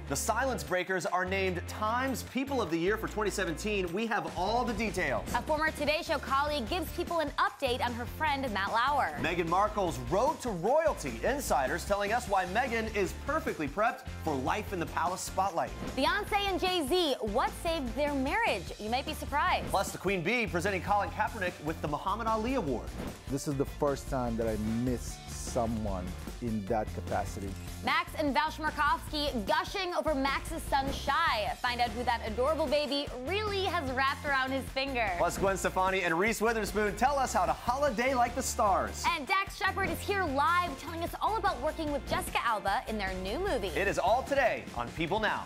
The Silence Breakers are named Time's People of the Year for 2017. We have all the details. A former Today Show colleague gives people an update on her friend Matt Lauer. Meghan Markle's road to royalty. Insiders telling us why Meghan is perfectly prepped for life in the palace spotlight. Beyonce and Jay-Z, what saved their marriage? You might be surprised. Plus, the Queen Bee presenting Colin Kaepernick with the Muhammad Ali Award. This is the first time that I miss someone in that capacity. Maks and Val Chmerkovskiy gushing over Max's son Shy. Find out who that adorable baby really has wrapped around his finger. Plus, Gwen Stefani and Reese Witherspoon tell us how to holiday like the stars. And Dax Shepard is here live telling us all about working with Jessica Alba in their new movie. It is all today on People Now.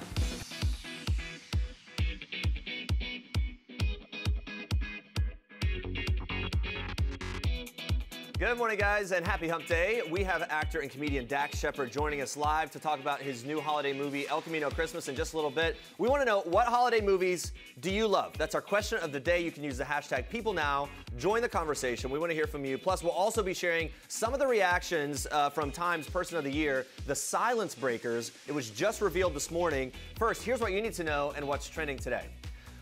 Good morning, guys, and happy hump day. We have actor and comedian Dax Shepard joining us live to talk about his new holiday movie, El Camino Christmas, in just a little bit. We want to know, what holiday movies do you love? That's our question of the day. You can use the hashtag PeopleNow. Join the conversation. We want to hear from you. Plus, we'll also be sharing some of the reactions from Time's Person of the Year, the Silence Breakers. It was just revealed this morning. First, here's what you need to know and what's trending today.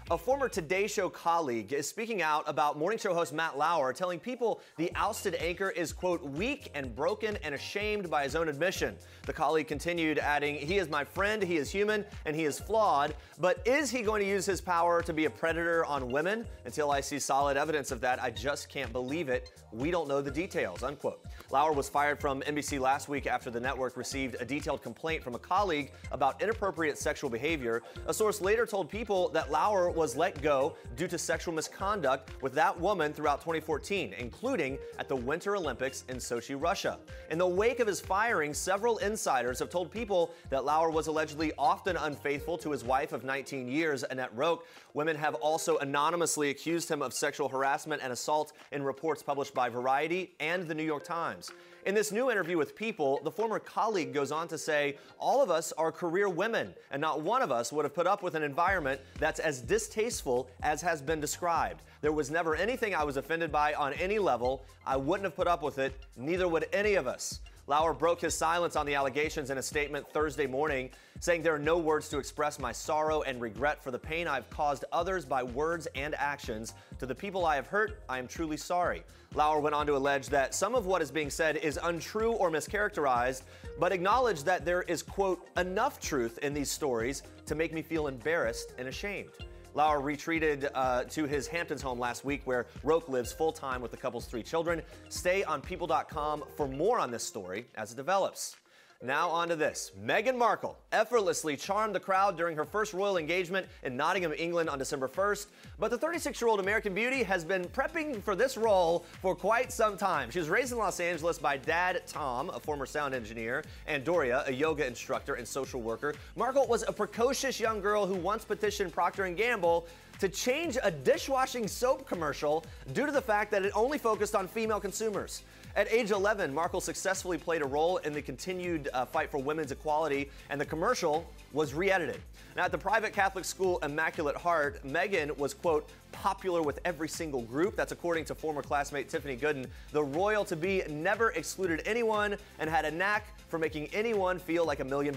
A former Today Show colleague is speaking out about morning show host Matt Lauer, telling people the ousted anchor is, quote, weak and broken and ashamed by his own admission. The colleague continued, adding, he is my friend, he is human, and he is flawed, but is he going to use his power to be a predator on women? Until I see solid evidence of that, I just can't believe it. We don't know the details, unquote. Lauer was fired from NBC last week after the network received a detailed complaint from a colleague about inappropriate sexual behavior. A source later told People that Lauer was let go due to sexual misconduct with that woman throughout 2014, including at the Winter Olympics in Sochi, Russia. In the wake of his firing, several insiders have told People that Lauer was allegedly often unfaithful to his wife of 19 years, Annette Roque. Women have also anonymously accused him of sexual harassment and assault in reports published by Variety and the New York Times. In this new interview with People, the former colleague goes on to say, all of us are career women, and not one of us would have put up with an environment that's as distasteful as has been described. There was never anything I was offended by on any level. I wouldn't have put up with it. Neither would any of us. Lauer broke his silence on the allegations in a statement Thursday morning, saying there are no words to express my sorrow and regret for the pain I've caused others by words and actions. To the people I have hurt, I am truly sorry. Lauer went on to allege that some of what is being said is untrue or mischaracterized, but acknowledged that there is, quote, enough truth in these stories to make me feel embarrassed and ashamed. Lauer retreated to his Hamptons home last week, where Roque lives full-time with the couple's 3 children. Stay on People.com for more on this story as it develops. Now on to this. Meghan Markle effortlessly charmed the crowd during her first royal engagement in Nottingham, England on December 1st. But the 36-year-old American beauty has been prepping for this role for quite some time. She was raised in Los Angeles by dad Tom, a former sound engineer, and Andrea, a yoga instructor and social worker. Markle was a precocious young girl who once petitioned Procter & Gamble to change a dishwashing soap commercial due to the fact that it only focused on female consumers. At age 11, Markle successfully played a role in the continued fight for women's equality, and the commercial was re-edited. Now, at the private Catholic school Immaculate Heart, Meghan was, quote, popular with every single group. That's according to former classmate Tiffany Gooden. The royal-to-be never excluded anyone and had a knack for making anyone feel like $1 million.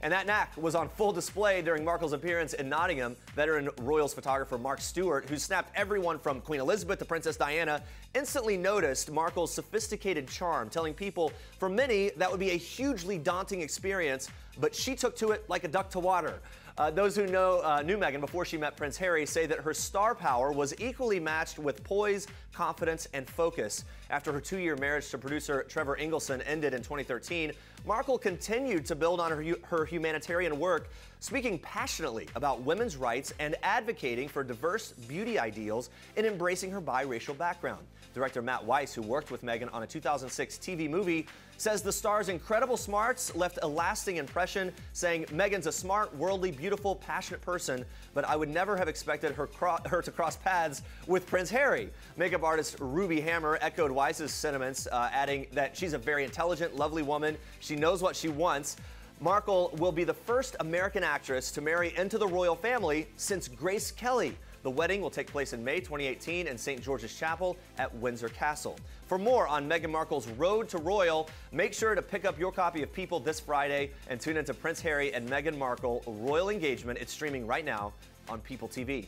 And that knack was on full display during Markle's appearance in Nottingham. Veteran Royals photographer Mark Stewart, who snapped everyone from Queen Elizabeth to Princess Diana, instantly noticed Markle's sophisticated charm, telling People, for many, that would be a hugely daunting experience, but she took to it like a duck to water. Those who knew Meghan before she met Prince Harry say that her star power was equally matched with poise, confidence, and focus. After her 2-year marriage to producer Trevor Ingleson ended in 2013, Markle continued to build on her humanitarian work, speaking passionately about women's rights and advocating for diverse beauty ideals and embracing her biracial background. Director Matt Weiss, who worked with Meghan on a 2006 TV movie, says the star's incredible smarts left a lasting impression, saying, Meghan's a smart, worldly, beautiful, passionate person, but I would never have expected her to cross paths with Prince Harry. Makeup artist Ruby Hammer echoed Weiss's sentiments, adding that she's a very intelligent, lovely woman. She knows what she wants. Markle will be the first American actress to marry into the royal family since Grace Kelly. The wedding will take place in May 2018 in St. George's Chapel at Windsor Castle. For more on Meghan Markle's road to royal, make sure to pick up your copy of People this Friday and tune into Prince Harry and Meghan Markle Royal Engagement. It's streaming right now on People TV.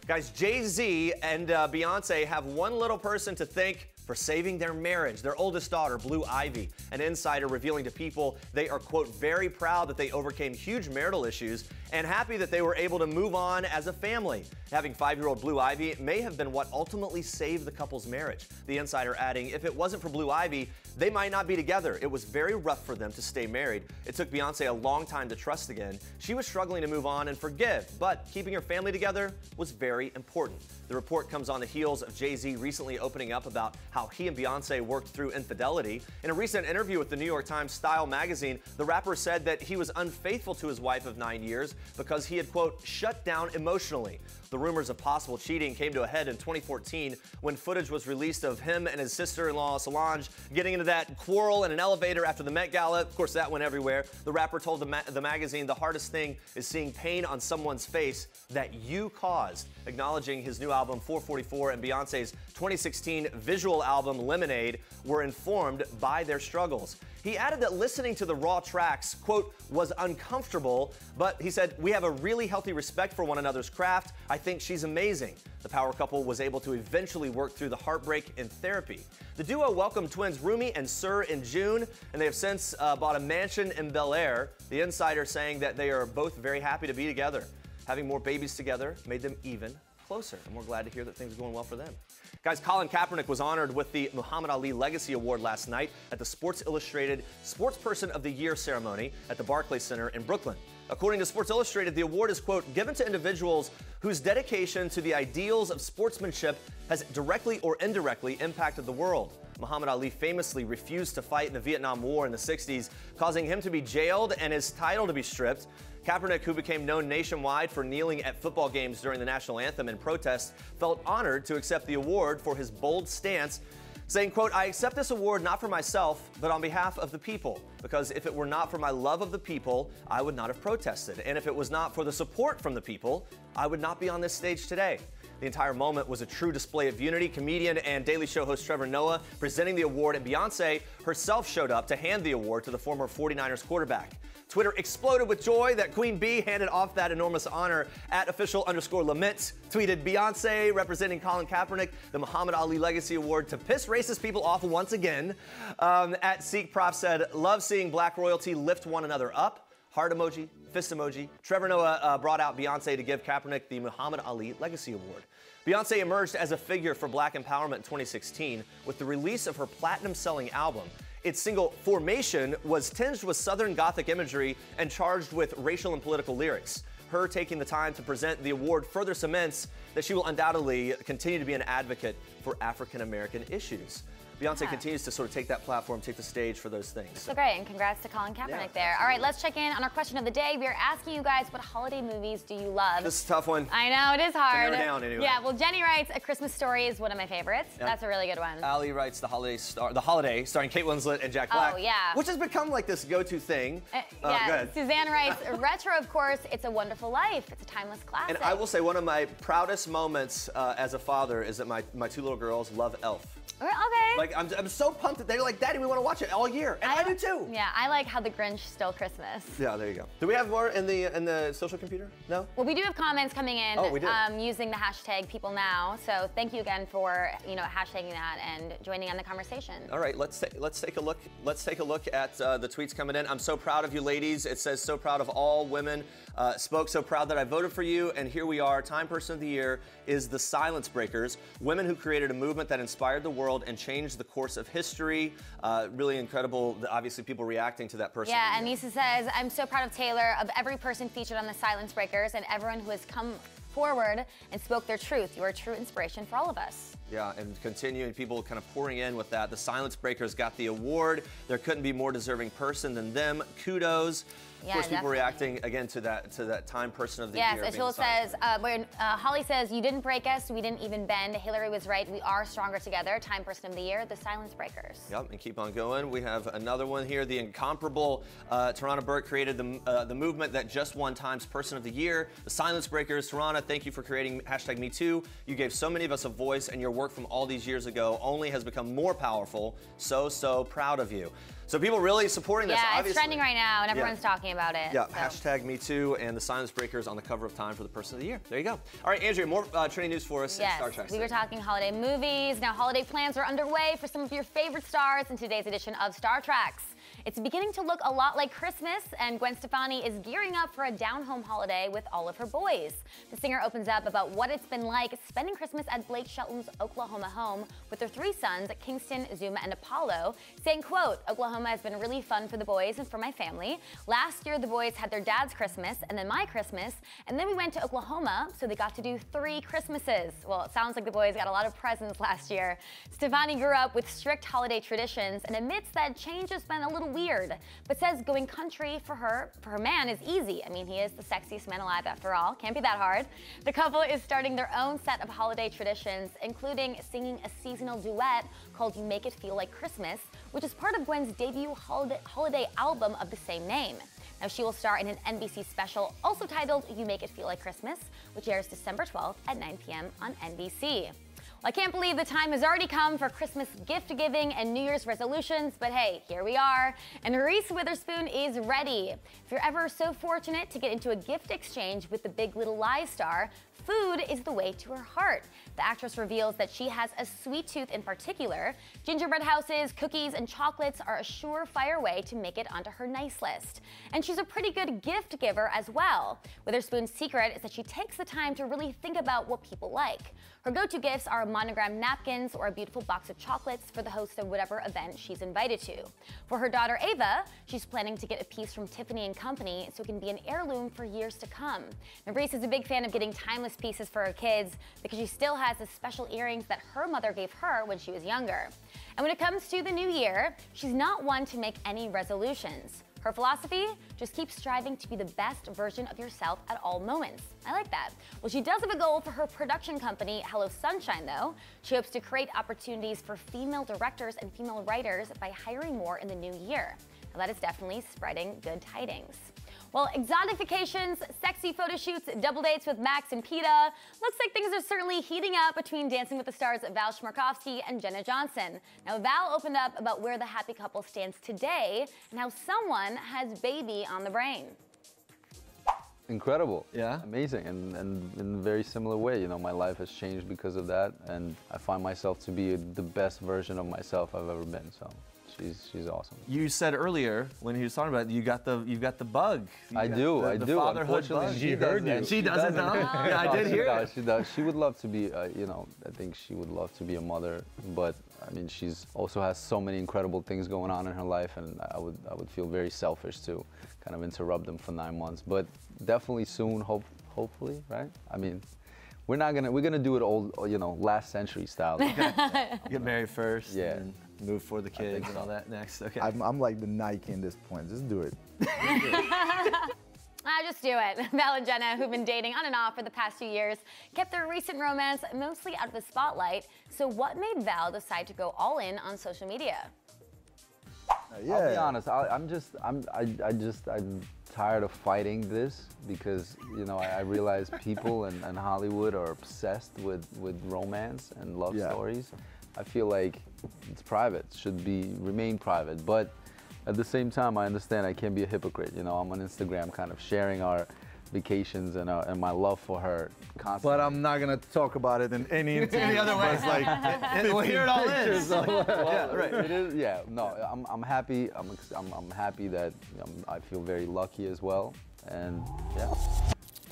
Guys, Jay-Z and Beyonce have one little person to thank for saving their marriage. Their oldest daughter, Blue Ivy, an insider revealing to People they are, quote, very proud that they overcame huge marital issues and happy that they were able to move on as a family. Having 5-year-old Blue Ivy may have been what ultimately saved the couple's marriage. The insider adding, if it wasn't for Blue Ivy, they might not be together. It was very rough for them to stay married. It took Beyonce a long time to trust again. She was struggling to move on and forgive, but keeping her family together was very important. The report comes on the heels of Jay-Z recently opening up about how he and Beyonce worked through infidelity. In a recent interview with the New York Times Style magazine, the rapper said that he was unfaithful to his wife of 9 years because he had, quote, shut down emotionally. The rumors of possible cheating came to a head in 2014 when footage was released of him and his sister-in-law Solange getting into that quarrel in an elevator after the Met Gala. Of course, that went everywhere. The rapper told the magazine, the hardest thing is seeing pain on someone's face that you caused, acknowledging his new album 444 and Beyonce's 2016 visual album Lemonade were informed by their struggles. He added that listening to the raw tracks, quote, was uncomfortable, but he said, we have a really healthy respect for one another's craft. I think she's amazing. The power couple was able to eventually work through the heartbreak in therapy. The duo welcomed twins Rumi and Sir in June, and they have since bought a mansion in Bel Air. The insider saying that they are both very happy to be together. Having more babies together made them even closer, and we're glad to hear that things are going well for them. Guys, Colin Kaepernick was honored with the Muhammad Ali Legacy Award last night at the Sports Illustrated Sportsperson of the Year ceremony at the Barclays Center in Brooklyn. According to Sports Illustrated, the award is, quote, given to individuals whose dedication to the ideals of sportsmanship has directly or indirectly impacted the world. Muhammad Ali famously refused to fight in the Vietnam War in the 60s, causing him to be jailed and his title to be stripped. Kaepernick, who became known nationwide for kneeling at football games during the national anthem in protest, felt honored to accept the award for his bold stance, saying, quote, I accept this award not for myself, but on behalf of the people, because if it were not for my love of the people, I would not have protested. And if it was not for the support from the people, I would not be on this stage today. The entire moment was a true display of unity. Comedian and Daily Show host Trevor Noah presenting the award, and Beyonce herself showed up to hand the award to the former 49ers quarterback. Twitter exploded with joy that Queen Bee handed off that enormous honor. At @official_lament tweeted, Beyonce representing Colin Kaepernick, the Muhammad Ali Legacy Award to piss racist people off once again. At Seek Prof said, love seeing black royalty lift one another up. Heart emoji, fist emoji. Trevor Noah brought out Beyonce to give Kaepernick the Muhammad Ali Legacy Award. Beyonce emerged as a figure for black empowerment in 2016 with the release of her platinum-selling album. Its single, Formation, was tinged with Southern Gothic imagery and charged with racial and political lyrics. Her taking the time to present the award further cements that she will undoubtedly continue to be an advocate for African-American issues. Beyonce continues to sort of take that platform, take the stage for those things. So great, and congrats to Colin Kaepernick there. All right, let's check in on our question of the day. We are asking you guys, what holiday movies do you love? This is a tough one. I know, it is hard. To narrow down anyway. Yeah, well, Jenny writes, A Christmas Story is one of my favorites. Yep. That's a really good one. Allie writes The Holiday, starring Kate Winslet and Jack Black. Oh, yeah. Which has become like this go-to thing. Yeah, Suzanne writes, Retro, of course, It's a Wonderful Life. It's a timeless classic. And I will say one of my proudest moments as a father is that my two little girls love Elf. Okay. Like, I'm so pumped that they're like, Daddy, we want to watch it all year. And I do too. Yeah, I like How the Grinch Stole Christmas. Yeah, there you go. Do we have more in the social computer? No? Well, we do have comments coming in using the hashtag #PeopleNow. So thank you again for hashtagging that and joining on the conversation. All right, let's take a look. Let's take a look at the tweets coming in. I'm so proud of you, ladies. It says, so proud of all women. Spoke so proud that I voted for you, and here we are. Time Person of the Year is the Silence Breakers, women who created a movement that inspired the world and changed the course of history. Really incredible, obviously, people reacting to that person. Yeah, Anissa says, I'm so proud of Taylor, of every person featured on the Silence Breakers, and everyone who has come forward and spoke their truth. You are a true inspiration for all of us. Yeah, and continuing, people kind of pouring in with that. The Silence Breakers got the award. There couldn't be more deserving person than them. Kudos. Of course, people reacting again to that Time Person of the Year. Yes, Ashil says, when Holly says, you didn't break us, we didn't even bend. Hillary was right, we are stronger together. Time Person of the Year, the Silence Breakers. Yep, and keep on going. We have another one here. The incomparable Tarana Burke created the movement that just won Time's Person of the Year. The Silence Breakers. Tarana, thank you for creating #MeToo. You gave so many of us a voice, and your work from all these years ago only has become more powerful. So proud of you. So people really supporting this. Yeah, obviously. It's trending right now, and everyone's talking about it. Yeah, so. #MeToo and the Silence Breakers on the cover of Time for the Person of the Year. There you go. All right, Andrea, more trending news for us in Star Trek. We were talking holiday movies. Now, holiday plans are underway for some of your favorite stars in today's edition of Star Treks. It's beginning to look a lot like Christmas, and Gwen Stefani is gearing up for a down-home holiday with all of her boys. The singer opens up about what it's been like spending Christmas at Blake Shelton's Oklahoma home with their 3 sons, Kingston, Zuma, and Apollo, saying, quote, Oklahoma has been really fun for the boys and for my family. Last year, the boys had their dad's Christmas and then my Christmas, and then we went to Oklahoma, so they got to do 3 Christmases. Well, it sounds like the boys got a lot of presents last year. Stefani grew up with strict holiday traditions and admits that change has been a little weird, but says going country for her man is easy. I mean, he is the sexiest man alive after all. Can't be that hard. The couple is starting their own set of holiday traditions, including singing a seasonal duet called You Make It Feel Like Christmas, which is part of Gwen's debut holiday album of the same name. Now, she will star in an NBC special also titled You Make It Feel Like Christmas, which airs December 12th at 9 p.m. on NBC. Well, I can't believe the time has already come for Christmas gift giving and New Year's resolutions, but hey, here we are. And Reese Witherspoon is ready. If you're ever so fortunate to get into a gift exchange with the Big Little Lies star, food is the way to her heart. The actress reveals that she has a sweet tooth in particular. Gingerbread houses, cookies, and chocolates are a surefire way to make it onto her nice list. And she's a pretty good gift giver as well. Witherspoon's secret is that she takes the time to really think about what people like. Her go-to gifts are monogrammed napkins or a beautiful box of chocolates for the host of whatever event she's invited to. For her daughter Ava, she's planning to get a piece from Tiffany & Company so it can be an heirloom for years to come. Now, Reese is a big fan of getting timeless pieces for her kids because she still has the special earrings that her mother gave her when she was younger. And when it comes to the new year, she's not one to make any resolutions. Her philosophy? Just keep striving to be the best version of yourself at all moments. I like that. Well, she does have a goal for her production company, Hello Sunshine, though. She hopes to create opportunities for female directors and female writers by hiring more in the new year. Now, that is definitely spreading good tidings. Well, exotic vacations, sexy photo shoots, double dates with Max and Peta. Looks like things are certainly heating up between Dancing with the Stars' Val Chmerkovskiy and Jenna Johnson. Now, Val opened up about where the happy couple stands today and how someone has baby on the brain. Incredible. Yeah. Amazing. And in a very similar way, you know, my life has changed because of that, and I find myself to be the best version of myself I've ever been, so. She's awesome. You said earlier when he was talking about it, you've got the bug. I do. The fatherhood bug. She heard you. She doesn't know. Yeah, I did hear it. She does. She would love to be, you know, I think she would love to be a mother, but I mean, she's also has so many incredible things going on in her life, and I would feel very selfish to kind of interrupt them for 9 months. But definitely soon, hopefully, right? I mean, we're gonna do it old, you know, last century style. Get married first. Yeah. And move for the kids and all that next. Okay. I'm like the Nike in this point. Just do it. Just do it. Val and Jenna, who've been dating on and off for the past few years, kept their recent romance mostly out of the spotlight. So what made Val decide to go all in on social media? Yeah. I'll be honest. I'm tired of fighting this because, you know, I realize people and Hollywood are obsessed with romance and love stories. I feel like it's private, should remain private, but at the same time, I understand I can't be a hypocrite. You know, I'm on Instagram kind of sharing our vacations and my love for her constantly. But I'm not gonna talk about it in any other way. It's like, and well, here it all is. Yeah, right. It is. Yeah. No, I'm happy. I'm happy that I feel very lucky as well, and yeah.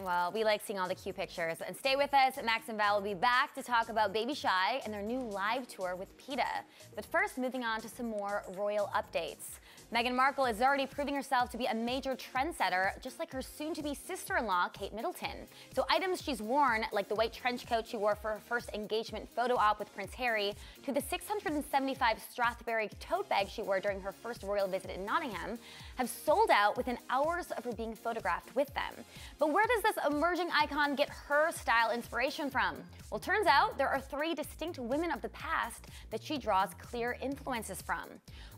Well, we like seeing all the cute pictures. And stay with us. Max and Val will be back to talk about Baby Shy and their new live tour with Peta. But first, moving on to some more royal updates. Meghan Markle is already proving herself to be a major trendsetter, just like her soon-to-be sister-in-law, Kate Middleton. So items she's worn, like the white trench coat she wore for her first engagement photo op with Prince Harry, to the $675 Strathberry tote bag she wore during her first royal visit in Nottingham, have sold out within hours of her being photographed with them. But where does this emerging icon get her style inspiration from? Well, turns out there are 3 distinct women of the past that she draws clear influences from.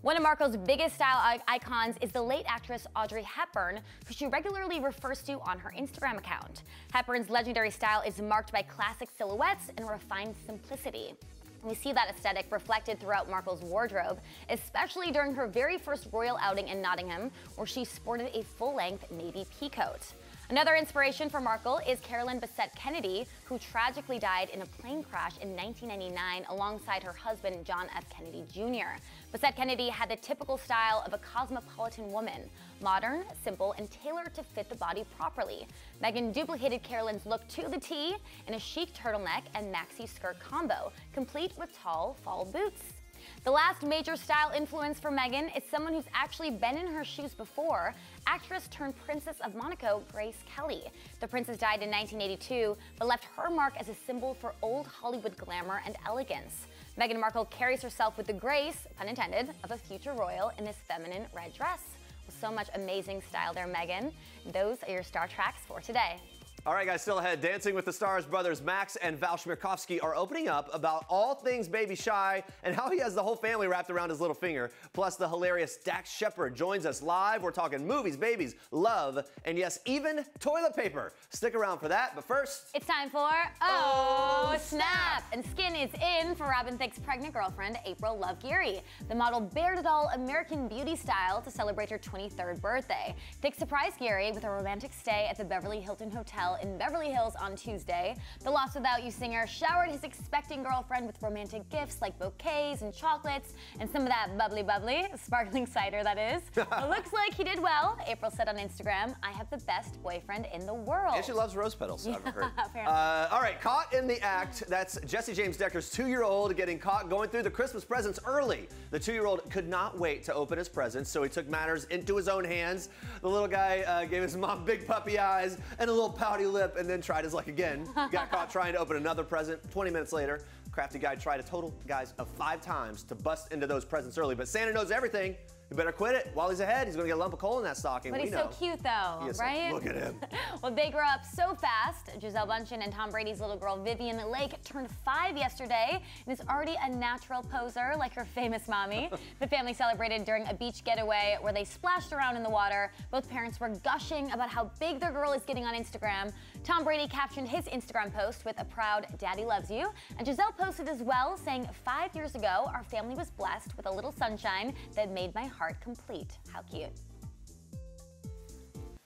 One of Markle's biggest style icons is the late actress Audrey Hepburn, who she regularly refers to on her Instagram account. Hepburn's legendary style is marked by classic silhouettes and refined simplicity. We see that aesthetic reflected throughout Markle's wardrobe, especially during her very first royal outing in Nottingham, where she sported a full-length navy peacoat. Another inspiration for Markle is Carolyn Bessette Kennedy, who tragically died in a plane crash in 1999 alongside her husband, John F. Kennedy Jr. Bessette Kennedy had the typical style of a cosmopolitan woman, modern, simple, and tailored to fit the body properly. Meghan duplicated Carolyn's look to the T in a chic turtleneck and maxi skirt combo, complete with tall fall boots. The last major style influence for Meghan is someone who's actually been in her shoes before, actress turned Princess of Monaco, Grace Kelly. The princess died in 1982, but left her mark as a symbol for old Hollywood glamour and elegance. Meghan Markle carries herself with the grace, pun intended, of a future royal in this feminine red dress. With so much amazing style there, Meghan. Those are your Star Tracks for today. All right, guys, still ahead. Dancing with the Stars brothers Maks and Val Chmerkovskiy are opening up about all things Baby Shy and how he has the whole family wrapped around his little finger. Plus, the hilarious Dax Shepard joins us live. We're talking movies, babies, love, and yes, even toilet paper. Stick around for that, but first... It's time for Oh Snap! And skin is in for Robin Thicke's pregnant girlfriend, April Love Geary. The model bared it all American Beauty style to celebrate her 23rd birthday. Thicke surprised Geary with a romantic stay at the Beverly Hilton Hotel in Beverly Hills on Tuesday. The Lost Without You singer showered his expecting girlfriend with romantic gifts like bouquets and chocolates and some of that bubbly, sparkling cider, that is. It looks like he did well. April said on Instagram, "I have the best boyfriend in the world." And she loves rose petals, I've heard. Apparently. All right, caught in the act. That's Jesse James Decker's 2-year-old getting caught going through the Christmas presents early. The 2-year-old could not wait to open his presents, so he took matters into his own hands. The little guy gave his mom big puppy eyes and a little pouty lip and then tried his luck again. Got caught trying to open another present. 20 minutes later, crafty guy tried a total, guys, of 5 times to bust into those presents early. But Santa knows everything. You better quit it while he's ahead. He's going to get a lump of coal in that stocking. But he's so cute, though, right? Look at him. Well, they grew up so fast. Gisele Bündchen and Tom Brady's little girl, Vivian Lake, turned 5 yesterday and is already a natural poser like her famous mommy. The family celebrated during a beach getaway where they splashed around in the water. Both parents were gushing about how big their girl is getting on Instagram. Tom Brady captioned his Instagram post with a proud "Daddy loves you." And Gisele posted as well, saying, "5 years ago, our family was blessed with a little sunshine that made my heart complete." How cute.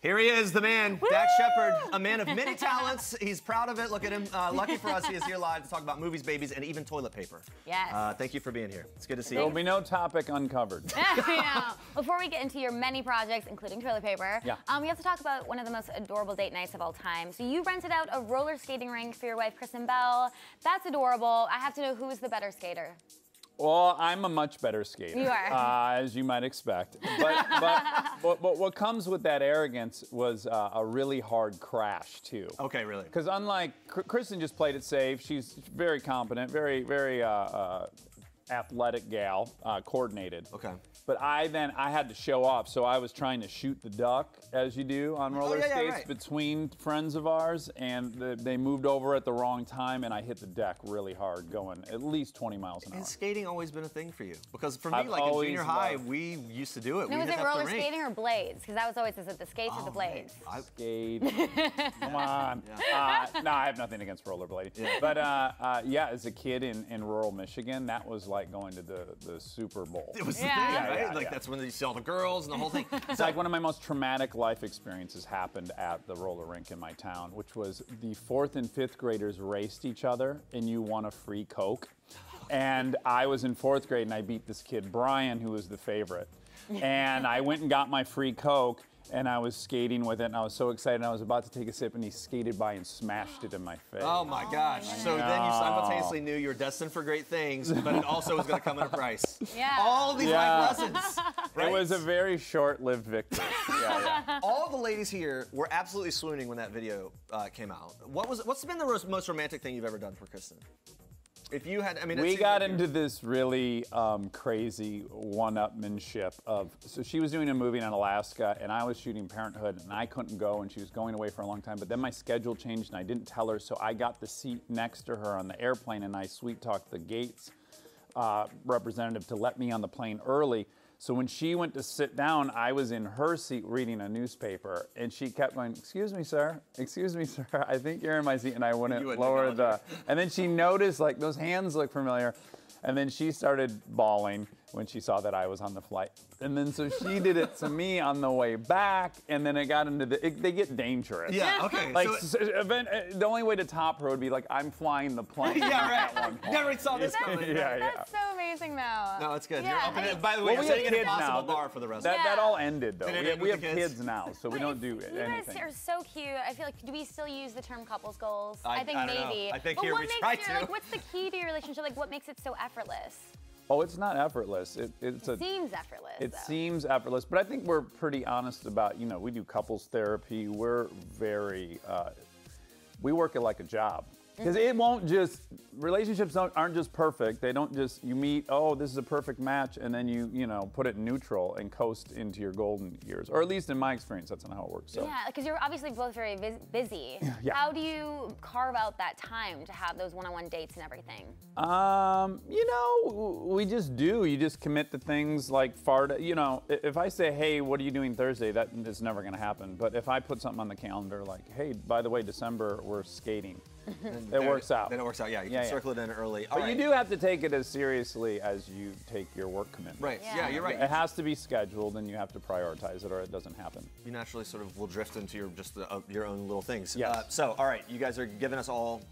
Here he is, the man, Dax Shepard, a man of many talents. He's proud of it. Look at him. Lucky for us, he is here live to talk about movies, babies, and even toilet paper. Yes. Thank you for being here. It's good to see you. There will be no topic uncovered. Yeah. Before we get into your many projects, including toilet paper, we have to talk about one of the most adorable date nights of all time. So you rented out a roller skating rink for your wife, Kristen Bell. That's adorable. I have to know, who is the better skater? Well, I'm a much better skater. You are. As you might expect. But what comes with that arrogance was a really hard crash, too. Okay, really? Because unlike, Kristen just played it safe. She's very competent, very athletic gal, coordinated. Okay. But I had to show off, so I was trying to shoot the duck, as you do on roller skates, between friends of ours, and they moved over at the wrong time, and I hit the deck really hard, going at least 20 miles an hour. Has skating always been a thing for you? Because for me, like in junior high, we used to do it. No, was it roller skating or blades? Because that was always, is it the skates or the blades? Skate. Come on. No, I have nothing against rollerblading. Yeah. But yeah, as a kid in rural Michigan, that was like going to the Super Bowl. It was the thing, right? Like that's when you see all the girls and the whole thing. It's like one of my most traumatic life experiences happened at the roller rink in my town, which was the 4th and 5th graders raced each other and you won a free Coke. And I was in 4th grade and I beat this kid, Brian, who was the favorite. And I went and got my free Coke and I was skating with it and I was so excited. I was about to take a sip and he skated by and smashed it in my face. Oh my gosh. So then you simultaneously knew you were destined for great things, but it also was going to come at a price. Yeah. All these life lessons. Right? It was a very short-lived victory. Yeah. All the ladies here were absolutely swooning when that video came out. What's been the most romantic thing you've ever done for Kristen? If you had, I mean, we got into this really crazy one-upmanship of, so she was doing a movie in Alaska and I was shooting Parenthood and I couldn't go and she was going away for a long time, but then my schedule changed and I didn't tell her, so I got the seat next to her on the airplane and I sweet-talked the Gates representative to let me on the plane early. So when she went to sit down, I was in her seat reading a newspaper, and she kept going, excuse me, sir, I think you're in my seat, and I wouldn't lower the, and then she noticed, like, those hands look familiar, and then she started bawling when she saw that I was on the flight. And then so she did it to me on the way back, and then it got into they get dangerous. Yeah, okay. Like, the only way to top her would be like, I'm flying the plane. Yeah, right. Never saw this coming. That's so amazing, though. No, it's good. Yeah, By the way, you're setting an kids impossible now. bar for the rest That all ended, though. Did it end We with have the kids? kids now, so we don't do anything. You guys are so cute. I feel like, do we still use the term couples goals? I think don't know. maybe. I think but here what we makes try your, to. like, what's the key to your relationship? Like, what makes it so effortless? Oh, it's not effortless. It seems effortless. It though. seems effortless, but I think we're pretty honest about, we do couples therapy. We're very, we work it like a job. Because it won't just, relationships aren't just perfect. They don't just, you meet, oh, this is a perfect match, and then you put it in neutral and coast into your golden years. Or at least in my experience, that's not how it works. So. Yeah, because you're obviously both very busy. Yeah. How do you carve out that time to have those one-on-one dates and everything? We just do. You just commit to things like if I say, hey, what are you doing Thursday? That is never going to happen. But if I put something on the calendar like, hey, by the way, December, we're skating. It works out. Then it works out, yeah. You can circle it in early. But you do have to take it as seriously as you take your work commitment. Right, yeah, you're right. It has to be scheduled and you have to prioritize it or it doesn't happen. You naturally sort of will drift into your own little things. Yes. So, all right, you guys are giving us all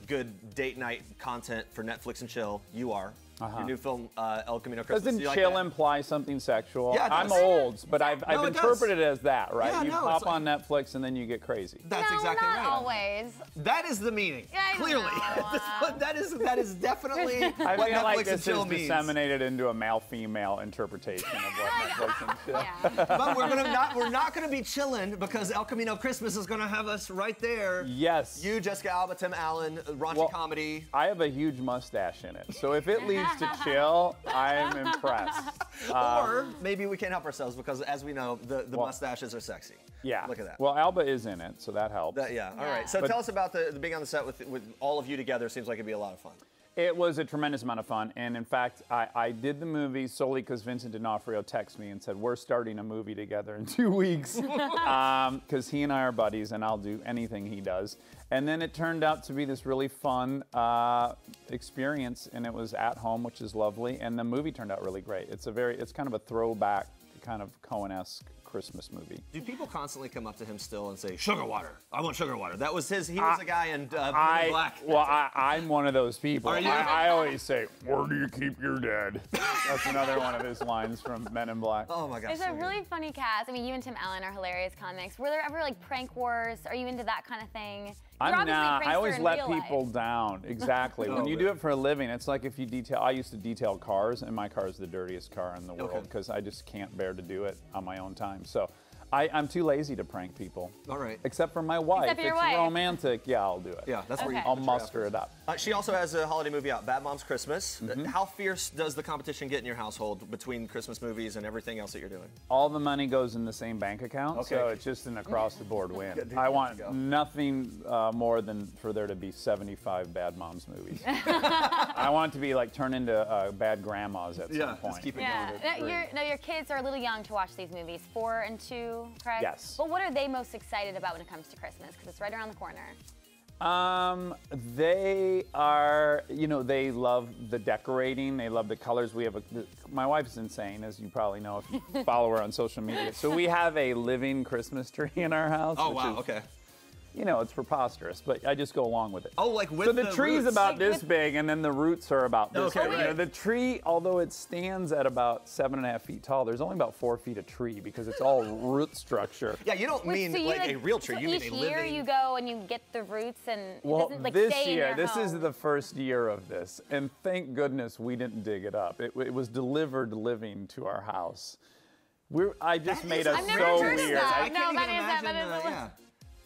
good date night content for Netflix and chill. You are. Your new film, El Camino Christmas. Doesn't chill imply something sexual? Yeah, it I'm does. old, but I've interpreted it as that, right? Yeah, you pop on Netflix and then you get crazy. That's no, exactly not right. always. That is the meaning. Yeah, I clearly. know. that is definitely I what feel Netflix like and this chill is means. disseminated into a male-female interpretation of what Netflix and chill. Yeah. But we're not gonna be chilling because El Camino Christmas is gonna have us right there. Yes. You, Jessica Alba, Tim Allen, raunchy comedy. I have a huge mustache in it, so if it leads to chill, I'm impressed. Or maybe we can't help ourselves because, as we know, the mustaches are sexy. Yeah. Look at that. Well, Alba is in it, so that helps. Yeah. All right. So tell us about the being on the set with all of you together. Seems like it'd be a lot of fun. It was a tremendous amount of fun, and in fact, I did the movie solely because Vincent D'Onofrio texted me and said, we're starting a movie together in 2 weeks, because he and I are buddies, and I'll do anything he does. And then it turned out to be this really fun experience, and it was at home, which is lovely, and the movie turned out really great. It's kind of a throwback, kind of Coen-esque Christmas movie. Do people constantly come up to him still and say, sugar water? I want sugar water. That was he was the guy in Men in Black. Well, I'm one of those people. Are you? I always say, where do you keep your dad? That's another one of his lines from Men in Black. Oh my gosh. It's a really funny cast. I mean, you and Tim Allen are hilarious comics. Were there ever like prank wars? Are you into that kind of thing? I'm not. I always let people down. Exactly. When you do it for a living, it's like if you detail. I used to detail cars, and my car is the dirtiest car in the world because I just can't bear to do it on my own time. So I'm too lazy to prank people. All right. Except for my wife. Except for your it's wife. romantic. Yeah, I'll do it. Yeah, that's where I'll muster it up. She also has a holiday movie out, Bad Moms Christmas. How fierce does the competition get in your household between Christmas movies and everything else that you're doing? All the money goes in the same bank account, so it's just an across-the-board win. I want nothing more than for there to be 75 Bad Moms movies. I want it to be like turn into bad grandmas at some point. Just keep it Your kids are a little young to watch these movies, 4 and 2, correct? Yes. But what are they most excited about when it comes to Christmas? Because it's right around the corner. They are, they love the decorating. They love the colors. My wife's insane, as you probably know if you follow her on social media. So we have a living Christmas tree in our house. Oh, wow, okay. It's preposterous, but I just go along with it. Oh, like with so the tree's roots. about this big, and then the roots are about this big. right. The tree, although it stands at about 7.5 feet tall, there's only about 4 feet of tree because it's all root structure. Yeah, you don't mean like a real tree. So you mean each a year living. you go and you get the roots and it doesn't like this stay year, in your this home. is the first year of this, and thank goodness we didn't dig it up. It was delivered living to our house. I just made us I've never so heard of weird. that. I No, can't that even is that imagine, is a yeah.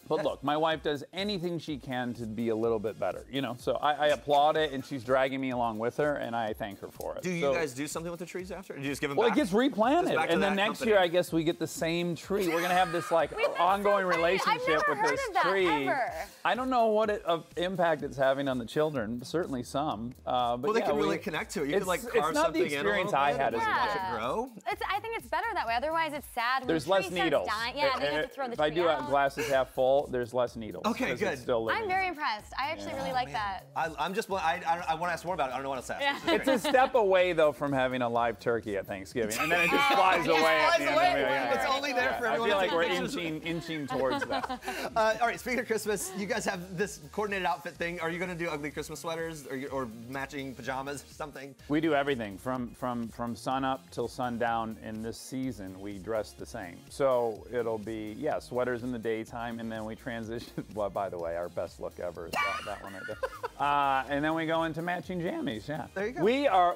But look, my wife does anything she can to be a little bit better, you know. So I applaud it, and she's dragging me along with her, and I thank her for it. Do you guys do something with the trees after? Or do you just give them Well, back? it gets replanted, Just back to and then that next company. year, I guess we get the same tree. We're gonna have this like Wait, that's ongoing so funny. I've relationship never with heard this of that, tree. ever. I don't know what impact it's having on the children. Certainly some. But Well, they yeah, can really connect to it. You could like it's carve not something the in a experience little I bit had and as a watch kid. it grow. I think it's better that way. Otherwise, it's sad when There's the less tree starts needles. dying. Yeah, then you have to throw the If I tree do out. glasses half full, there's less needles. Okay, 'cause good. It's still living. I'm very impressed. I actually really like that. I'm just, I want to ask more about it. I don't know what else to ask. Yeah. This is It's great. a step away, though, from having a live turkey at Thanksgiving, and then it just flies away. at flies the end away. of it. It's only there for I everyone feel to like take we're pictures. inching towards that. All right, speaking of Christmas, you guys have this coordinated outfit thing. Are you going to do ugly Christmas sweaters or matching pajamas or something? We do everything from sun up till sundown. In this season, we dress the same. So it'll be sweaters in the daytime, and then we transition. Well, by the way, our best look ever is that one right there. And then we go into matching jammies. Yeah. There you go.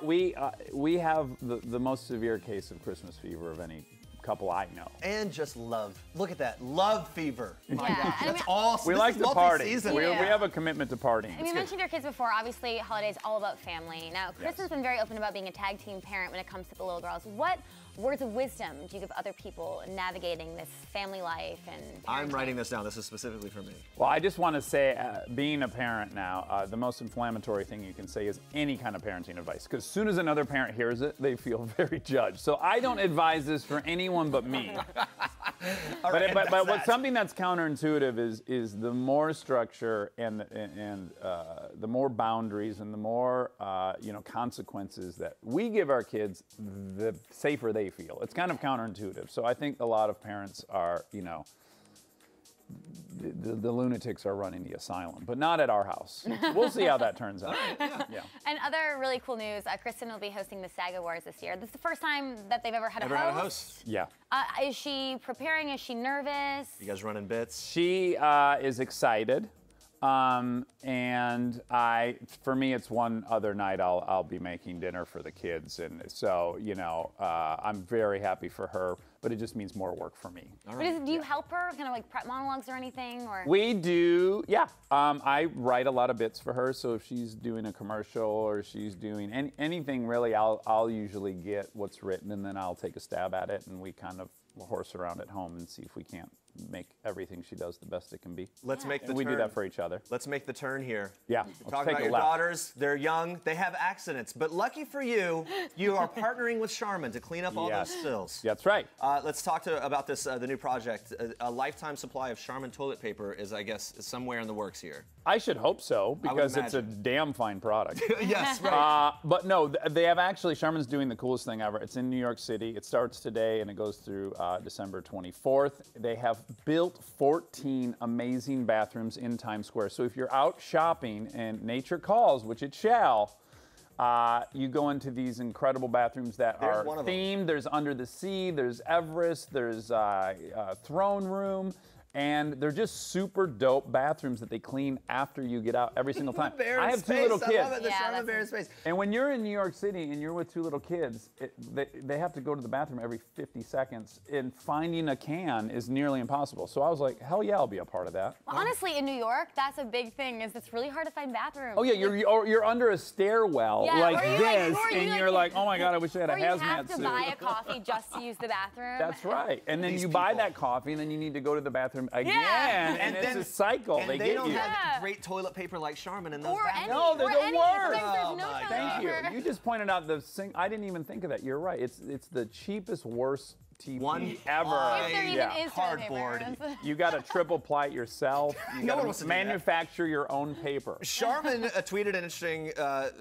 We have the most severe case of Christmas fever of any couple I know. And just love. Look at that. Love fever. My Yeah, gosh, and I that's mean- all. We this like is to party. multi-season. We Yeah. have a commitment to partying. And you mentioned your kids before. Obviously, holidays all about family. Now, Kristen's been very open about being a tag team parent when it comes to the little girls. What words of wisdom do you give other people navigating this family life and I'm parenting? writing this down. This is specifically for me. Well, I just want to say, being a parent now, the most inflammatory thing you can say is any kind of parenting advice. Because as soon as another parent hears it, they feel very judged. So I don't advise this for anyone but me. But something that's counterintuitive is the more structure and the more boundaries and the more consequences that we give our kids, the safer they feel. It's kind of counterintuitive. So I think a lot of parents are, the lunatics are running the asylum, but not at our house. We'll see how that turns out. Yeah. And other really cool news, Kristen will be hosting the SAG Awards this year. This is the first time that they've ever had a host. Yeah. Is she preparing? Is she nervous? You guys running bits? She is excited. And for me, it's one other night I'll be making dinner for the kids, and so I'm very happy for her, but it just means more work for me. Do you help her, kind of like prep monologues or anything, or? We do, yeah. I write a lot of bits for her, so if she's doing a commercial or she's doing anything really, I'll usually get what's written, and then I'll take a stab at it, and we kind of horse around at home and see if we can't make everything she does the best it can be. Let's make the And we turn. do that for each other. Let's make the turn here. Yeah. Talk about your daughters. They're young. They have accidents. But lucky for you, you are partnering with Charmin to clean up all those spills. That's right. Let's talk about this, the new project. A lifetime supply of Charmin toilet paper is, I guess, somewhere in the works here. I should hope so, I would because it's a imagine. damn fine product. Yes, right. But no, they have actually, Charmin's doing the coolest thing ever. It's in New York City. It starts today and it goes through December 24th. They have built 14 amazing bathrooms in Times Square. So if you're out shopping and nature calls, which it shall, you go into these incredible bathrooms that There's are one of them. themed. There's Under the Sea, there's Everest, there's Throne Room. And they're just super dope bathrooms that they clean after you get out every single time. Bear I in have space. two little kids. I love it. The Yeah, Charmin that's Bear in space. And when you're in New York City and you're with two little kids, they have to go to the bathroom every 50 seconds, and finding a can is nearly impossible. So I was like, hell yeah, I'll be a part of that. Well, honestly, in New York, that's a big thing. Is it's really hard to find bathrooms. Oh yeah, you're under a stairwell Yeah, like or you this, or you and you're like, oh my god, I wish I had a Or you hazmat have to suit. buy a coffee just to use the bathroom. That's right. And then These you buy people. that coffee, and then you need to go to the bathroom again, Yeah. and it's then- a cycle. And they they get don't you. have Yeah. great toilet paper like Charmin in those Or bathrooms. any. No, they're or the any. worst. Sometimes there's Oh no my toilet Thank you. paper. You just pointed out I didn't even think of that. You're right. It's the cheapest, worst TP One ever. If there even Yeah. is toilet paper. Cardboard. You got to triple ply it yourself. You No gotta one wants to do that. manufacture your own paper. Charmin tweeted an interesting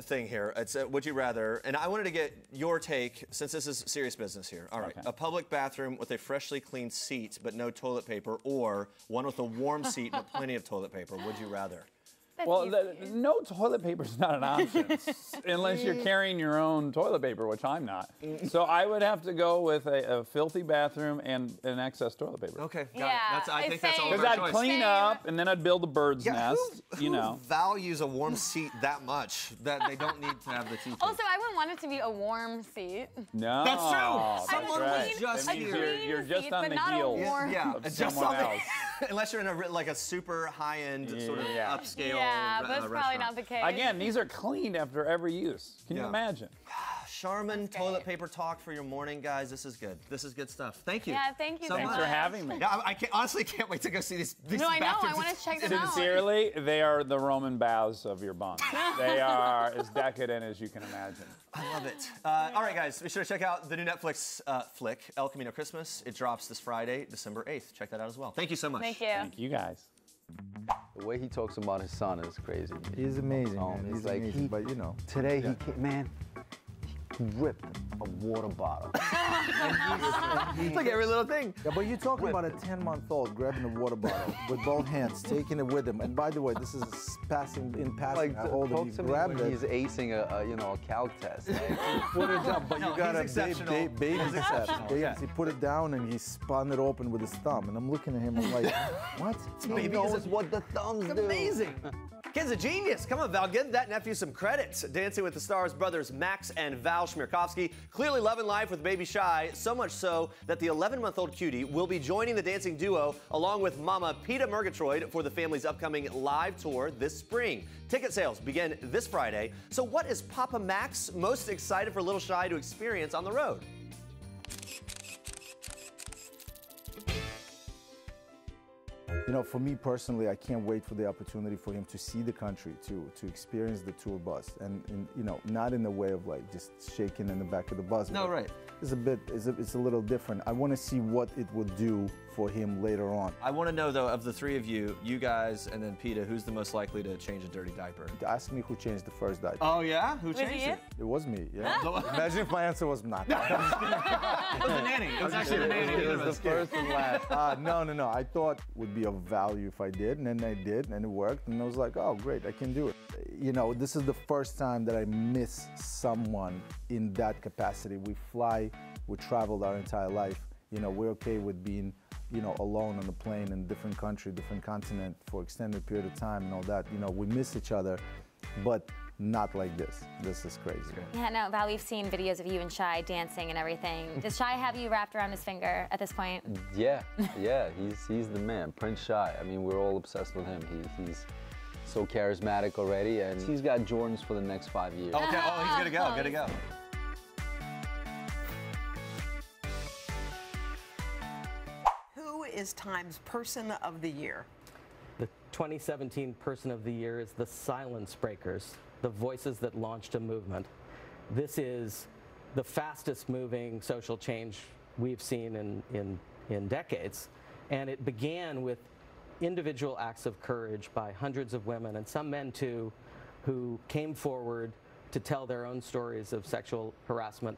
thing here. It's would you rather, and I wanted to get your take since this is serious business here. All right, Okay. a public bathroom with a freshly cleaned seat but no toilet paper, or one with a warm seat but plenty of toilet paper. Would you rather? Well, no toilet paper is not an option unless you're carrying your own toilet paper, which I'm not. So I would have to go with a filthy bathroom and an excess toilet paper. Okay, got Yeah, it. I think that's all Because our I'd choice. clean up and then I'd build a bird's nest. Who values a warm seat that much that they don't need to have the teeth? Also, I wouldn't want it to be a warm seat. No. That's true. That's Someone right. was just That means here. you're just seat, on but the not a heel warm- Yeah, of just someone something. else. Unless you're in a super high-end sort of upscale Yeah, but that's restaurant. probably not the case. Again, these are cleaned after every use. Can you Yeah. imagine? Charmin That's toilet great. paper talk for your morning, guys. This is good. This is good stuff. Thank you. Yeah, thank you so Thanks much. for having me. Yeah, I honestly can't wait to go see these No, I know. I bathrooms. want to check them out. Sincerely, they are the Roman baths of your bunk. They are as decadent as you can imagine. I love it. All right, guys, be sure to check out the new Netflix flick, El Camino Christmas. It drops this Friday, December 8th. Check that out as well. Thank you so much. Thank you. Thank you guys. The way he talks about his son is crazy. He's amazing, Oh, man. he's He's like, amazing, but you know. Today he came, man, he ripped a water bottle. It's like every little thing. Yeah, but you're talking about a 10-month-old grabbing a water bottle with both hands, taking it with him. And by the way, this is passing Like, a hold of talk he to me grabbed when it. he's acing a calc test. Like, Put it down, but No, you got he's exceptional. baby He's exceptional, Yes, yeah. he put it down and he spun it open with his thumb. And I'm looking at him, I'm like, what? he Baby, knows is it- what the thumbs It's do. amazing. Kid's a genius. Come on, Val, give that nephew some credit. Dancing with the Stars brothers Maks and Val Chmerkovskiy clearly loving life with baby Shy, so much so that the 11-month-old cutie will be joining the dancing duo along with Mama Peta Murgatroyd for the family's upcoming live tour this spring. Ticket sales begin this Friday. So what is Papa Max most excited for little Shy to experience on the road? You know, for me personally, I can't wait for the opportunity for him to see the country, to experience the tour bus, and you know, not in the way of like just shaking in the back of the bus. No, but right. It's a little different. I want to see what it will do for him later on. I want to know, though, of the three of you, you guys and then Peta, who's the most likely to change a dirty diaper? Ask me who changed the first diaper. Oh, yeah? Who Was changed it it? It was me, yeah. Imagine if my answer was not. It was the nanny. It was actually the nanny. It was the first and last. No. I thought it would be of value if I did, and then I did, and it worked, and I was like, oh, great, I can do it. You know, this is the first time that I miss someone in that capacity. We traveled our entire life. You know, we're okay with being, you know, alone on the plane in a different country, different continent for extended period of time and all that. You know, we miss each other, but not like this. This is crazy. Yeah, no, Val, we've seen videos of you and Shy dancing and everything. Does Shy have you wrapped around his finger at this point? Yeah, he's the man, Prince Shy. I mean, we're all obsessed with him. He's so charismatic already, and he's got Jordans for the next 5 years. Okay, he's good to go, good to go. Who is Time's Person of the Year? The 2017 Person of the Year is the Silence Breakers, the voices that launched a movement. This is the fastest moving social change we've seen in decades. And it began with individual acts of courage by hundreds of women, and some men too, who came forward to tell their own stories of sexual harassment.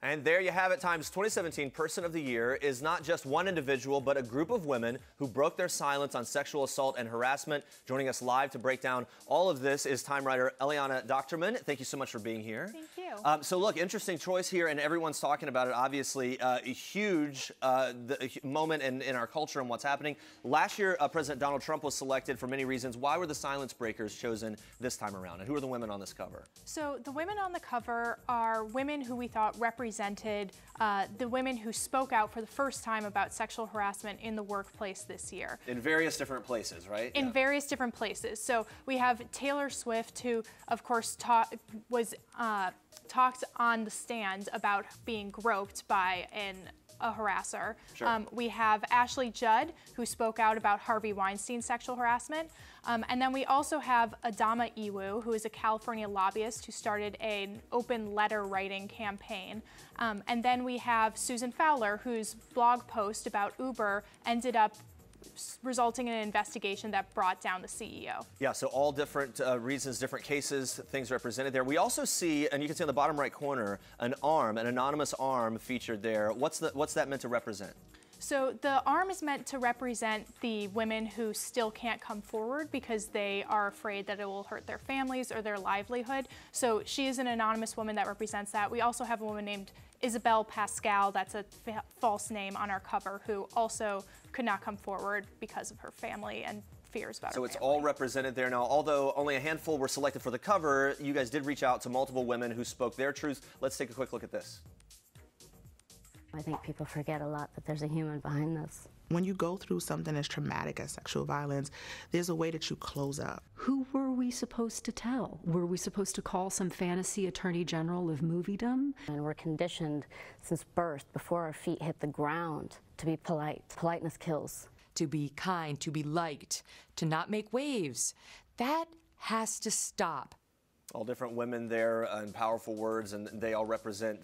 And there you have it. Time's 2017 Person of the Year is not just one individual, but a group of women who broke their silence on sexual assault and harassment. Joining us live to break down all of this is Time writer Eliana Docterman. Thank you so much for being here. Thank you. So look, interesting choice here, and everyone's talking about it, obviously. A huge moment in our culture and what's happening. Last year, President Donald Trump was selected for many reasons. Why were the Silence Breakers chosen this time around? And who are the women on this cover? So the women on the cover are women who we thought represented the women who spoke out for the first time about sexual harassment in the workplace this year. In various different places, right? In various different places. So we have Taylor Swift, who, of course, talked on the stand about being groped by a harasser. Sure. We have Ashley Judd, who spoke out about Harvey Weinstein's sexual harassment. And then we also have Adama Iwu, who is a California lobbyist who started an open letter writing campaign. And then we have Susan Fowler, whose blog post about Uber ended up resulting in an investigation that brought down the CEO. Yeah, so all different reasons, different cases, things represented there. We also see, and you can see in the bottom right corner, an anonymous arm featured there. What's that meant to represent? So the arm is meant to represent the women who still can't come forward because they are afraid that it will hurt their families or their livelihood. So she is an anonymous woman that represents that. We also have a woman named Isabel Pascal, that's a false name on our cover, who also could not come forward because of her family and fears about her family. So it's all represented there now. Although only a handful were selected for the cover, you guys did reach out to multiple women who spoke their truths. Let's take a quick look at this. I think people forget a lot that there's a human behind this. When you go through something as traumatic as sexual violence, there's a way that you close up. Who were we supposed to tell? Were we supposed to call some fantasy attorney general of moviedom? And we're conditioned since birth, before our feet hit the ground, to be polite. Politeness kills. To be kind, to be liked, to not make waves. That has to stop. All different women there and powerful words, and they all represent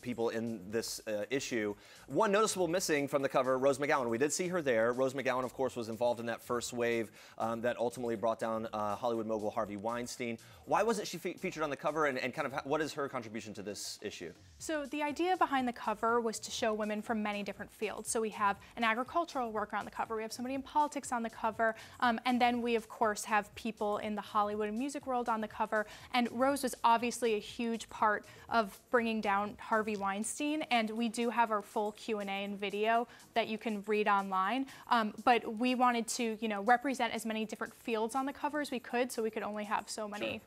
people in this issue. One noticeable missing from the cover, Rose McGowan. We did see her there. Rose McGowan, of course, was involved in that first wave that ultimately brought down Hollywood mogul Harvey Weinstein. Why wasn't she featured on the cover, and kind of what is her contribution to this issue? So the idea behind the cover was to show women from many different fields. So we have an agricultural worker on the cover, we have somebody in politics on the cover, and then we, of course, have people in the Hollywood and music world on the cover. And Rose was obviously a huge part of bringing down Harvey Weinstein, and we do have our full Q&A and video that you can read online. But we wanted to, represent as many different fields on the cover as we could, so we could only have so many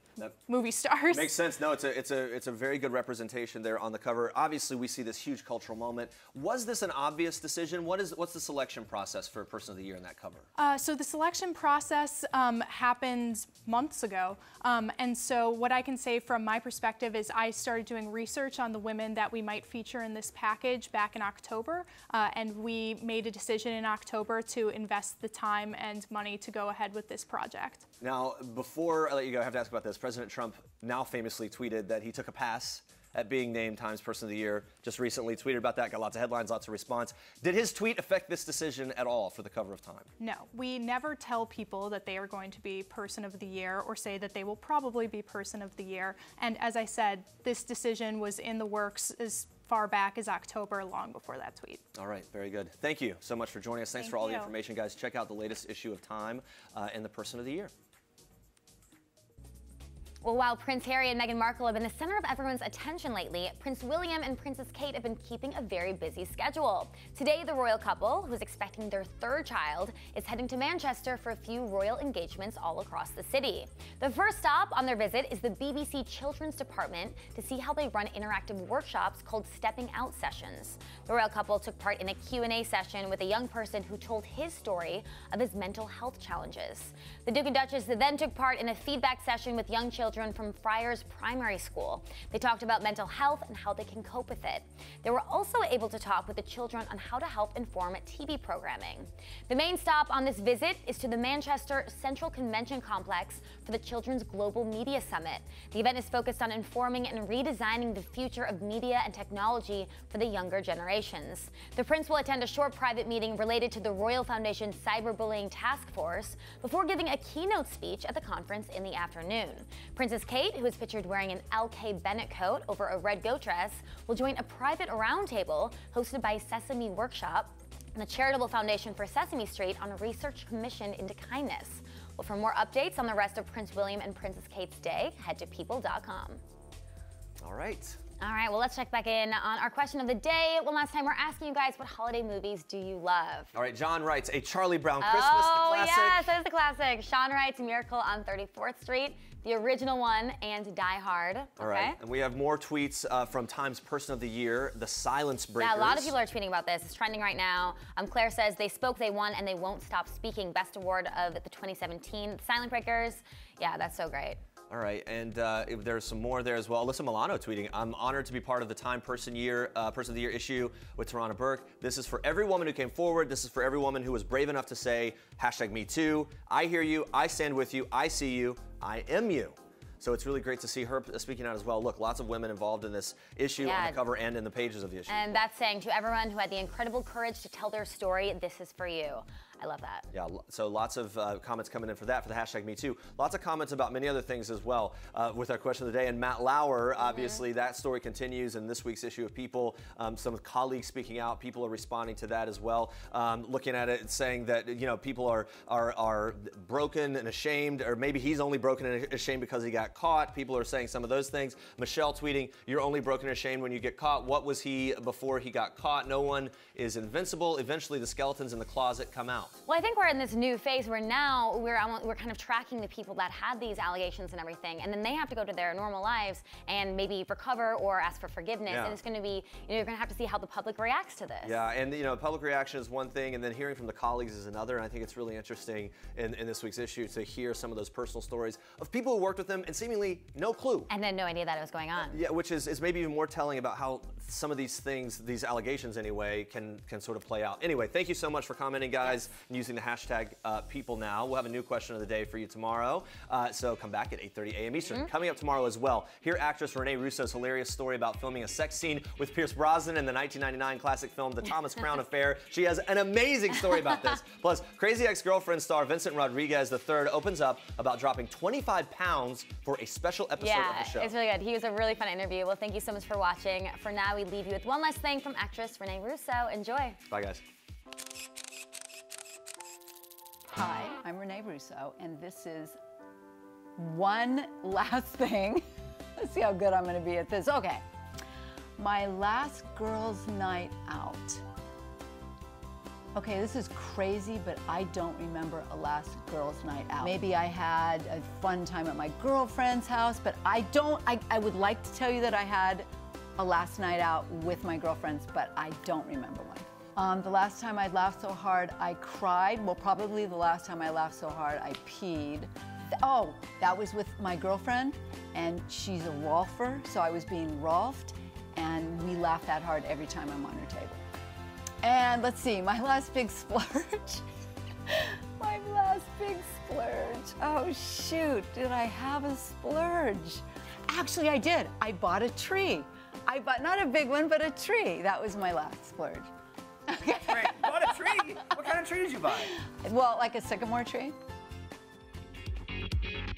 movie stars. Makes sense. No, it's a very good representation there on the cover. Obviously, we see this huge cultural moment. Was this an obvious decision? What's the selection process for Person of the Year in that cover? So the selection process happened months ago, and so what I can say from my perspective is I started doing research on the women that we might feature in this package back in October, and we made a decision in October to invest the time and money to go ahead with this project. Now, before I let you go, I have to ask about this. President Trump now famously tweeted that he took a pass at being named Times Person of the Year. Just recently tweeted about that, got lots of headlines, lots of response. Did his tweet affect this decision at all for the cover of Time? No, we never tell people that they are going to be Person of the Year or say that they will probably be Person of the Year. And as I said, this decision was in the works as far back as October, long before that tweet. All right, very good. Thank you so much for joining us. Thanks for all the information, guys. Check out the latest issue of Time and the Person of the Year. Well, while Prince Harry and Meghan Markle have been the center of everyone's attention lately, Prince William and Princess Kate have been keeping a very busy schedule. Today, the royal couple, who's expecting their third child, is heading to Manchester for a few royal engagements all across the city. The first stop on their visit is the BBC Children's Department to see how they run interactive workshops called Stepping Out Sessions. The royal couple took part in a Q&A session with a young person who told his story of his mental health challenges. The Duke and Duchess then took part in a feedback session with young children from Friars Primary School. They talked about mental health and how they can cope with it. They were also able to talk with the children on how to help inform TV programming. The main stop on this visit is to the Manchester Central Convention Complex for the Children's Global Media Summit. The event is focused on informing and redesigning the future of media and technology for the younger generations. The Prince will attend a short private meeting related to the Royal Foundation Cyberbullying Task Force before giving a keynote speech at the conference in the afternoon. Princess Kate, who is pictured wearing an L.K. Bennett coat over a red goat dress, will join a private roundtable hosted by Sesame Workshop and the Charitable Foundation for Sesame Street on a research commissioned into kindness. Well, for more updates on the rest of Prince William and Princess Kate's day, head to people.com. All right. All right, well, let's check back in on our question of the day. One last time, we're asking you guys, what holiday movies do you love? All right, John writes, a Charlie Brown Christmas, the classic. Oh, yes, that is the classic. Sean writes, Miracle on 34th Street, the original one, and Die Hard. All right, and we have more tweets from Time's Person of the Year, the Silence Breakers. Yeah, a lot of people are tweeting about this. It's trending right now. Claire says, they spoke, they won, and they won't stop speaking. Best award of the 2017 Silent Breakers. Yeah, that's so great. All right, and there's some more there as well. Alyssa Milano tweeting, I'm honored to be part of the Time Person of the Year issue with Tarana Burke. This is for every woman who came forward. This is for every woman who was brave enough to say, #MeToo. I hear you, I stand with you, I see you, I am you. So it's really great to see her speaking out as well. Look, lots of women involved in this issue on the cover and in the pages of the issue. And that's saying to everyone who had the incredible courage to tell their story, this is for you. I love that. Yeah, so lots of comments coming in for that, for the hashtag #MeToo. Lots of comments about many other things as well with our question of the day. And Matt Lauer, obviously, that story continues in this week's issue of People. Some colleagues speaking out, people are responding to that as well, looking at it and saying that, you know, people are broken and ashamed, or maybe he's only broken and ashamed because he got caught. People are saying some of those things. Michelle tweeting, "You're only broken and ashamed when you get caught. What was he before he got caught? No one is invincible. Eventually the skeletons in the closet come out." Well, I think we're in this new phase where now we're kind of tracking the people that had these allegations and everything, and then they have to go to their normal lives and maybe recover or ask for forgiveness. Yeah. And it's going to be, you know, you're going to have to see how the public reacts to this. Yeah, and you know, public reaction is one thing, and then hearing from the colleagues is another. And I think it's really interesting in this week's issue to hear some of those personal stories of people who worked with them and seemingly no clue. And then no idea that it was going on. Yeah, which is maybe even more telling about how some of these things, these allegations anyway, can sort of play out. Anyway, thank you so much for commenting, guys, and using the hashtag #PeopleNow. We'll have a new question of the day for you tomorrow, so come back at 8:30 a.m. Eastern. Coming up tomorrow as well, hear actress Renee Russo's hilarious story about filming a sex scene with Pierce Brosnan in the 1999 classic film The Thomas Crown Affair. She has an amazing story about this. Plus, Crazy Ex-Girlfriend star Vincent Rodriguez III opens up about dropping 25 pounds for a special episode of the show. It's really good. He was a really fun interview. Well, thank you so much for watching. For now, we leave you with one last thing from actress Renee Russo. Enjoy. Bye, guys. Hi, I'm Renee Russo, and this is one last thing. Let's see how good I'm going to be at this. Okay. My last girls' night out. Okay, this is crazy, but I don't remember a last girls' night out. Maybe I had a fun time at my girlfriend's house, but I would like to tell you that I had a last night out with my girlfriends, but I don't remember one. The last time I laughed so hard, I cried. Well, probably the last time I laughed so hard, I peed. Oh, that was with my girlfriend, and she's a Rolfer, so I was being Rolfed, and we laugh that hard every time I'm on her table. And let's see, my last big splurge. My last big splurge. Oh, shoot, did I have a splurge? Actually, I did. I bought a tree. I bought, not a big one, but a tree. That was my last splurge. Wait, you bought a tree? What kind of tree did you buy? Well, like a sycamore tree.